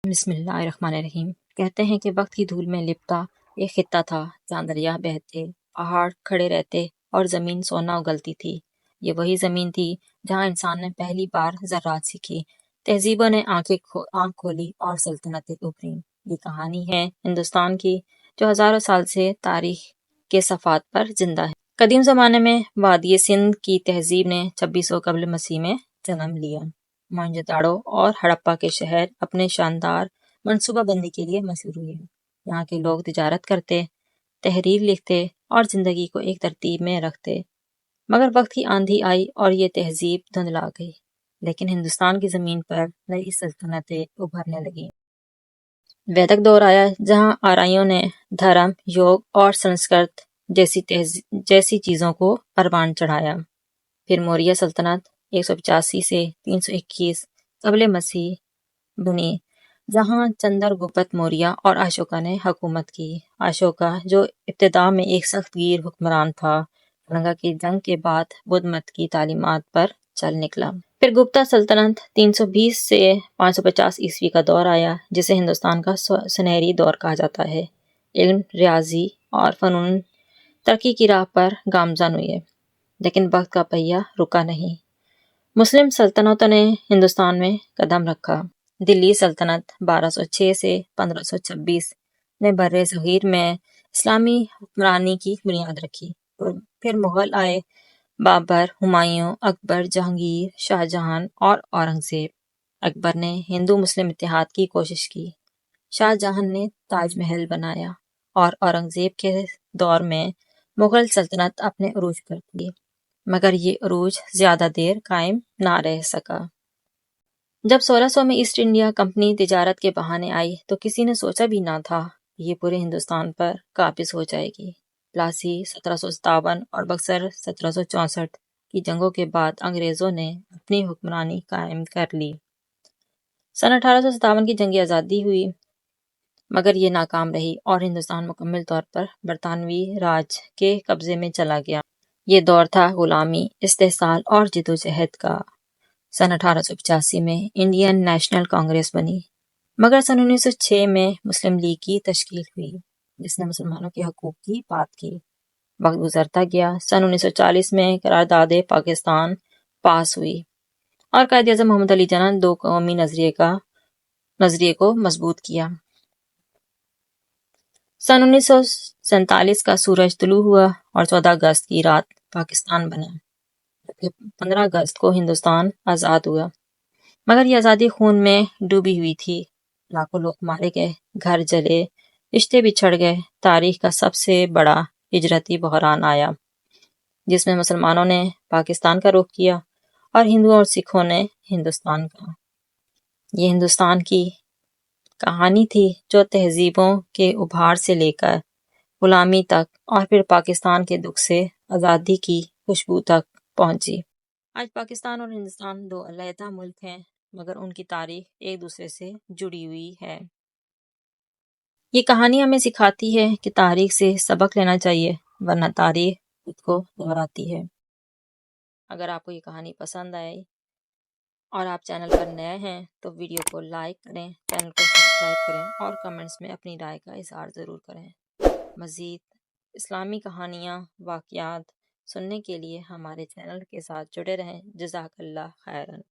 بسم اللہ الرحمن الرحیم۔ کہتے ہیں کہ وقت کی دھول میں لپٹا ایک خطہ تھا جہاں دریا بہتے، پہاڑ کھڑے رہتے اور زمین سونا اگلتی تھی۔ یہ وہی زمین تھی جہاں انسان نے پہلی بار زراعت سیکھی، تہذیبوں نے آنکھ کھولی اور سلطنتیں ابھریں۔ یہ کہانی ہے ہندوستان کی، جو ہزاروں سال سے تاریخ کے صفحات پر زندہ ہے۔ قدیم زمانے میں وادی سندھ کی تہذیب نے 2600 قبل مسیح میں جنم لیا۔ موہنجو داڑو اور ہڑپا کے شہر اپنے شاندار منصوبہ بندی کے لیے مشہور ہوئے۔ یہاں کے لوگ تجارت کرتے، تحریر لکھتے اور زندگی کو ایک ترتیب میں رکھتے۔ مگر وقت کی آندھی آئی اور یہ تہذیب دھندلا گئی، لیکن ہندوستان کی زمین پر نئی سلطنتیں ابھرنے لگیں۔ ویدک دور آیا جہاں آریوں نے دھرم، یوگ اور سنسکرت جیسی چیزوں کو پروان چڑھایا۔ پھر موریہ سلطنت 185 سے 321 قبل مسیح بنی، جہاں چندر گپت موریہ اور اشوکا نے حکومت کی۔ اشوکا، جو ابتدا میں ایک سخت گیر حکمران تھا، گنگا کی جنگ کے بعد بدھ مت کی تعلیمات پر چل نکلا۔ پھر گپتا سلطنت 320 سے 550 عیسوی کا دور آیا، جسے ہندوستان کا سنہری دور کہا جاتا ہے۔ علم، ریاضی اور فنون ترقی کی راہ پر گامزن ہوئے، لیکن وقت کا پہیہ رکا نہیں۔ مسلم سلطنتوں نے ہندوستان میں قدم رکھا۔ دلی سلطنت 1206 سے 1526 نے بر صغیر میں اسلامی حکمرانی کی بنیاد رکھی۔ پھر مغل آئے، بابر، ہمایوں، اکبر، جہانگیر، شاہ جہاں اور اورنگزیب۔ اکبر نے ہندو مسلم اتحاد کی کوشش کی، شاہ جہاں نے تاج محل بنایا، اور اورنگزیب کے دور میں مغل سلطنت اپنے عروج پر تھی، مگر یہ عروج زیادہ دیر قائم نہ رہ سکا۔ جب 1600 میں ایسٹ انڈیا کمپنی تجارت کے بہانے آئی تو کسی نے سوچا بھی نہ تھا کہ یہ پورے ہندوستان پر قابض ہو جائے گی۔ پلاسی 1757 اور بکسر 1764 کی جنگوں کے بعد انگریزوں نے اپنی حکمرانی قائم کر لی۔ سن 1857 کی جنگ آزادی ہوئی، مگر یہ ناکام رہی اور ہندوستان مکمل طور پر برطانوی راج کے قبضے میں چلا گیا۔ یہ دور تھا غلامی، استحصال اور جدوجہد کا۔ سن 1885 میں انڈین نیشنل کانگریس بنی، مگر سن 1906 میں مسلم لیگ کی تشکیل ہوئی، جس نے مسلمانوں کے حقوق کی بات کی۔ وقت گزرتا گیا، سن 1940 میں قرارداد پاکستان پاس ہوئی اور قائد اعظم محمد علی جناح نے دو قومی نظریے کو مضبوط کیا۔ سن 1947 کا سورج طلوع ہوا اور 14 اگست کی رات پاکستان بنا، جبکہ 15 اگست کو ہندوستان آزاد ہوا۔ مگر یہ آزادی خون میں ڈوبی ہوئی تھی، لاکھوں لوگ مارے گئے، گھر جلے، رشتے بچھڑ گئے۔ تاریخ کا سب سے بڑا ہجرتی بحران آیا، جس میں مسلمانوں نے پاکستان کا رخ کیا اور ہندوؤں اور سکھوں نے ہندوستان کا۔ یہ ہندوستان کی کہانی تھی جو تہذیبوں کے ابھار سے لے کر غلامی تک اور پھر پاکستان کے دکھ سے آزادی کی خوشبو تک پہنچی۔ آج پاکستان اور ہندوستان دو علیحدہ ملک ہیں، مگر ان کی تاریخ ایک دوسرے سے جڑی ہوئی ہے۔ یہ کہانی ہمیں سکھاتی ہے کہ تاریخ سے سبق لینا چاہیے، ورنہ تاریخ خود کو دہراتی ہے۔ اگر آپ کو یہ کہانی پسند آئے اور آپ چینل پر نئے ہیں تو ویڈیو کو لائک کریں، چینل کو سبسکرائب کریں اور کمنٹس میں اپنی رائے کا اظہار ضرور کریں۔ مزید اسلامی کہانیاں، واقعات سننے کے لیے ہمارے چینل کے ساتھ جڑے رہیں۔ جزاک اللہ خیرن۔